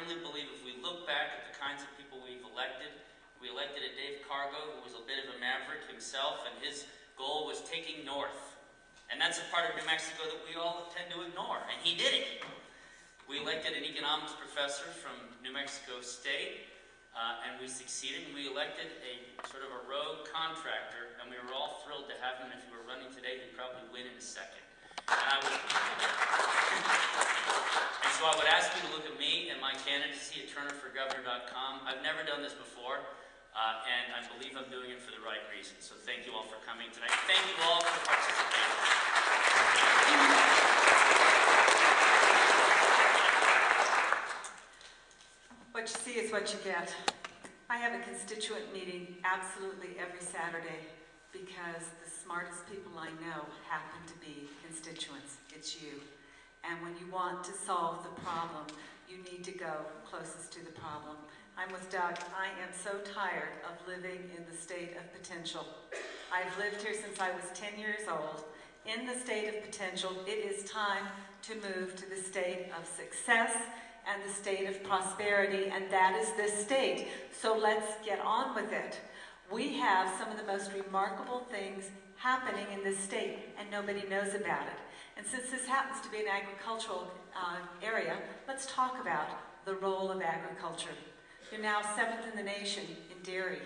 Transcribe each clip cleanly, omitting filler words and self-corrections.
firmly believe if we look back at the kinds of people we've elected, we elected a Dave Cargo who was a bit of a maverick himself, and his goal was taking north. And that's a part of New Mexico that we all tend to ignore, and he did it. We elected an economics professor from New Mexico State, and we succeeded, and we elected a sort of a rogue contractor, and we were all thrilled to have him. If he were running today, he'd probably win in a second. And so I would ask you to look at me and my candidacy at turnerforgovernor.com. I've never done this before, and I believe I'm doing it for the right reasons. So thank you all for coming tonight. Thank you all for participating. What you see is what you get. I have a constituent meeting absolutely every Saturday because the smartest people I know happen to be constituents. It's you. And when you want to solve the problem, you need to go closest to the problem. I'm with Doug. I am so tired of living in the state of potential. I've lived here since I was 10 years old. In the state of potential, it is time to move to the state of success and the state of prosperity, and that is this state. So let's get on with it. We have some of the most remarkable things happening in this state, and nobody knows about it. And since this happens to be an agricultural area, let's talk about the role of agriculture. We're now 7th in the nation in dairy.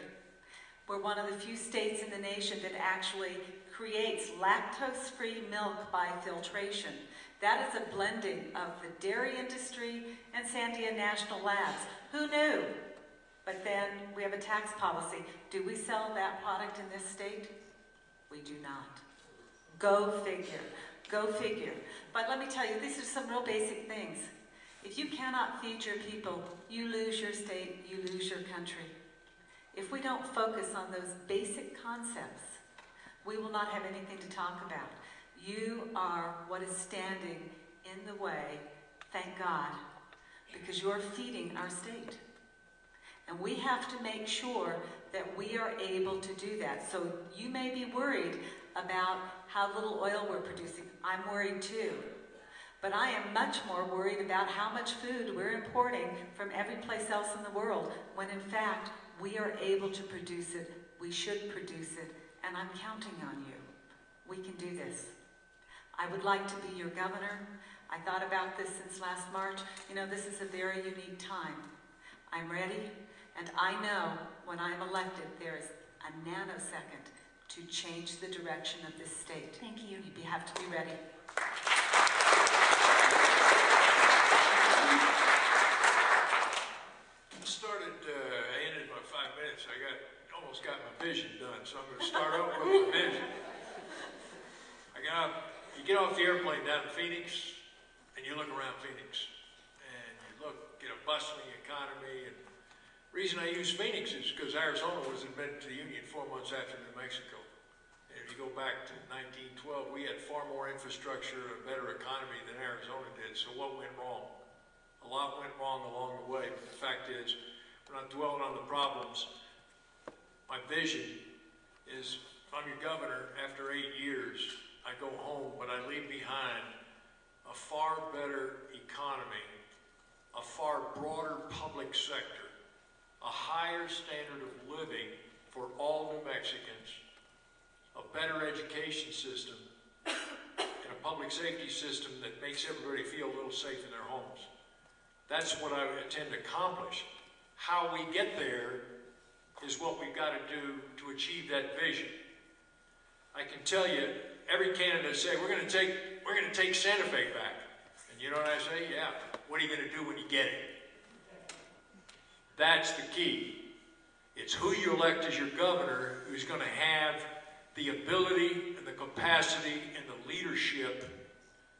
We're one of the few states in the nation that actually creates lactose-free milk by filtration. That is a blending of the dairy industry and Sandia National Labs. Who knew? But then we have a tax policy. Do we sell that product in this state? We do not. Go figure. Go figure. But let me tell you, these are some real basic things. If you cannot feed your people, you lose your state, you lose your country. If we don't focus on those basic concepts, we will not have anything to talk about. You are what is standing in the way, thank God, because you're feeding our state. And we have to make sure that we are able to do that. So you may be worried about how little oil we're producing. I'm worried too. But I am much more worried about how much food we're importing from every place else in the world, when in fact we are able to produce it, we should produce it, and I'm counting on you. We can do this. I would like to be your governor. I thought about this since last March. You know, this is a very unique time. I'm ready, and I know when I'm elected there is a nanosecond to change the direction of this state. Thank you. You have to be ready. I ended my 5 minutes. Almost got my vision done, so I'm going to start over with my vision. You get off the airplane down in Phoenix, and you look around Phoenix, and you look at a bustling economy. And the reason I use Phoenix is because Arizona was admitted to the Union 4 months after New Mexico. And if you go back to 1912, we had far more infrastructure, a better economy than Arizona did. So what went wrong? A lot went wrong along the way. But the fact is, we're not dwelling on the problems. My vision is, if I'm your governor, after 8 years, I go home, but I leave behind a far better economy, a far broader public sector, a higher standard of living for all New Mexicans, a better education system, and a public safety system that makes everybody feel a little safe in their homes. That's what I intend to accomplish. How we get there is what we've got to do to achieve that vision. I can tell you, every candidate say, we're going to take Santa Fe back. And you know what I say? Yeah. What are you going to do when you get it? That's the key. It's who you elect as your governor who's going to have the ability and the capacity and the leadership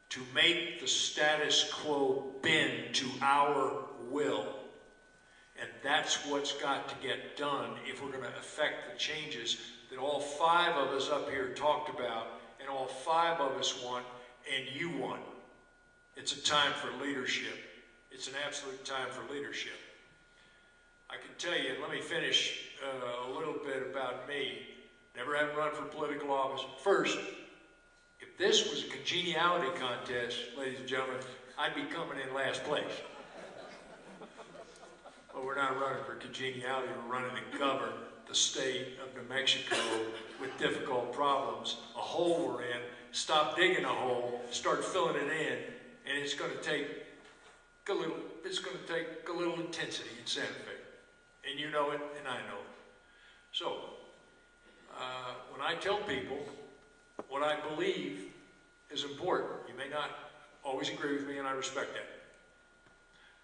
to make the status quo bend to our will. And that's what's got to get done if we're going to affect the changes that all 5 of us up here talked about, and all 5 of us want, and you want. It's a time for leadership. It's an absolute time for leadership. I can tell you, let me finish a little bit about me. Never had run for political office. First, if this was a congeniality contest, ladies and gentlemen, I'd be coming in last place. congeniality were running to govern the state of New Mexico with difficult problems, a hole we're in, stop digging a hole, start filling it in, and it's going to take a little intensity in Santa Fe. And you know it, and I know it. So, when I tell people what I believe is important, you may not always agree with me, and I respect that.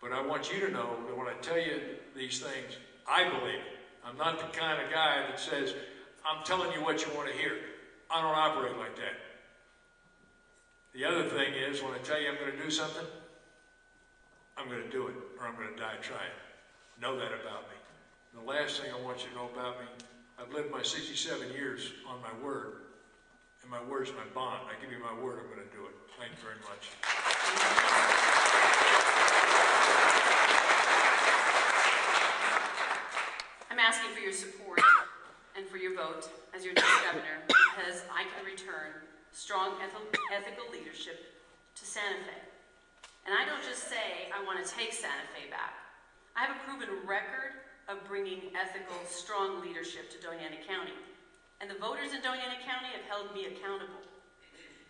But I want you to know that when I tell you these things, I believe it. I'm not the kind of guy that says, I'm telling you what you want to hear. I don't operate like that. The other thing is, when I tell you I'm going to do something, I'm going to do it, or I'm going to die trying. Know that about me. And the last thing I want you to know about me, I've lived my 67 years on my word, and my word's my bond. I give you my word, I'm going to do it. Thank you very much. I'm asking for your support and for your vote as your next governor because I can return strong ethical leadership to Santa Fe. And I don't just say I want to take Santa Fe back. I have a proven record of bringing ethical, strong leadership to Doñana County. And the voters in Doñana County have held me accountable.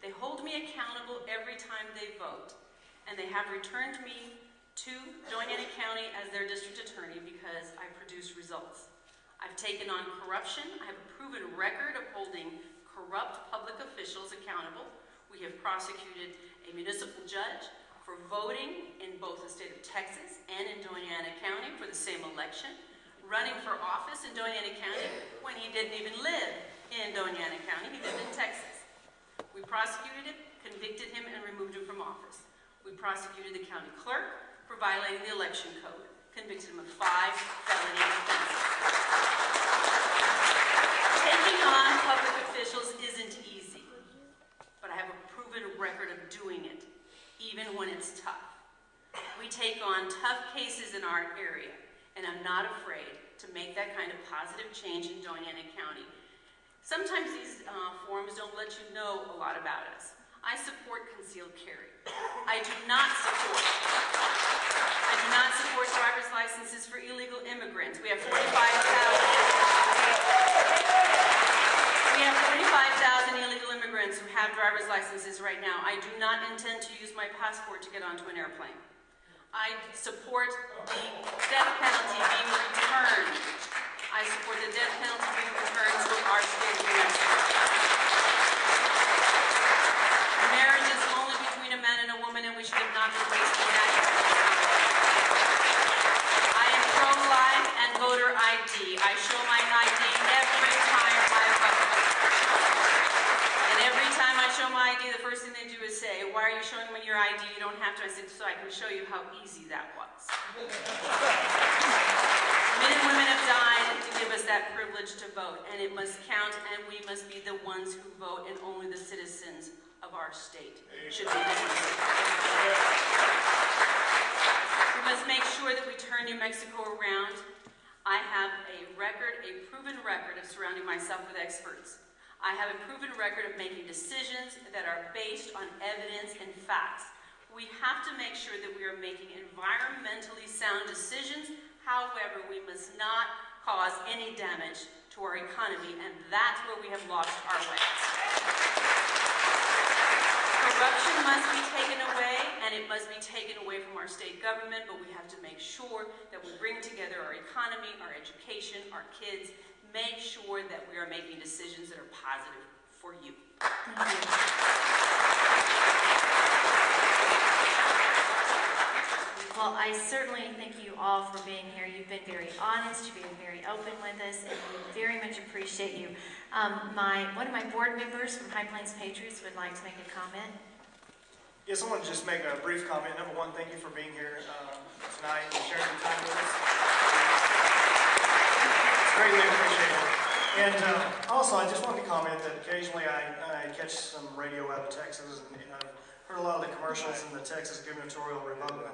They hold me accountable every time they vote. And they have returned me to Doñana County as their district attorney because I produce results. I've taken on corruption. I have a proven record of holding corrupt public officials accountable. We have prosecuted a municipal judge for voting in both the state of Texas and in Doñana County for the same election, running for office in Doñana County when he didn't even live in Doñana County, he lived in Texas. We prosecuted him, convicted him, and removed him from office. We prosecuted the county clerk for violating the election code, convicted him of 5 felony offenses. Taking on public officials isn't easy, but I have a proven record of doing it, even when it's tough. We take on tough cases in our area, and I'm not afraid to make that kind of positive change in Doñana County. Sometimes these forums don't let you know a lot about us. I support concealed carry. I do not support driver's licenses for illegal immigrants. We have 45,000 illegal immigrants who have driver's licenses right now. I do not intend to use my passport to get onto an airplane. I support the death penalty being returned. I support the death penalty being returned to our state of New Mexico. Marriage is only between a man and a woman, and we should have not been wasting that. I am pro-life and voter ID. I show my ID every time I vote. And every time I show my ID, the first thing they do is say, "Why are you showing me your ID? You don't have to." I said, "So I can show you how easy that was." Men and women have died to give us that privilege to vote, and it must count, and we must be the ones who vote, and only the citizens of our state should be the ones. We must make sure that we turn New Mexico around. I have a proven record of surrounding myself with experts. I have a proven record of making decisions that are based on evidence and facts. We have to make sure that we are making environmentally sound decisions. However, we must not cause any damage to our economy, and that's where we have lost our way. Corruption must be taken away, and it must be taken away from our state government, but we have to make sure that we bring together our economy, our education, our kids, make sure that we are making decisions that are positive for you. Thank you. Well, I certainly thank you all for being here. You've been very honest, you've been very open with us, and we very much appreciate you. One of my board members from High Plains Patriots would like to make a comment. Yes, I want to just make a brief comment. Number one, thank you for being here tonight and sharing your time with us. It's greatly appreciated. And also, I just wanted to comment that occasionally I catch some radio out of Texas, and I've heard a lot of the commercials in the Texas Gubernatorial Republican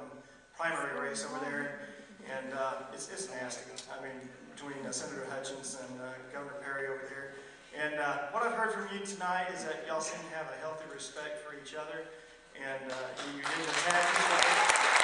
primary race over there, and it's nasty. I mean, between Senator Hutchins and Governor Perry over there. And what I've heard from you tonight is that y'all seem to have a healthy respect for each other, and you didn't attack each other.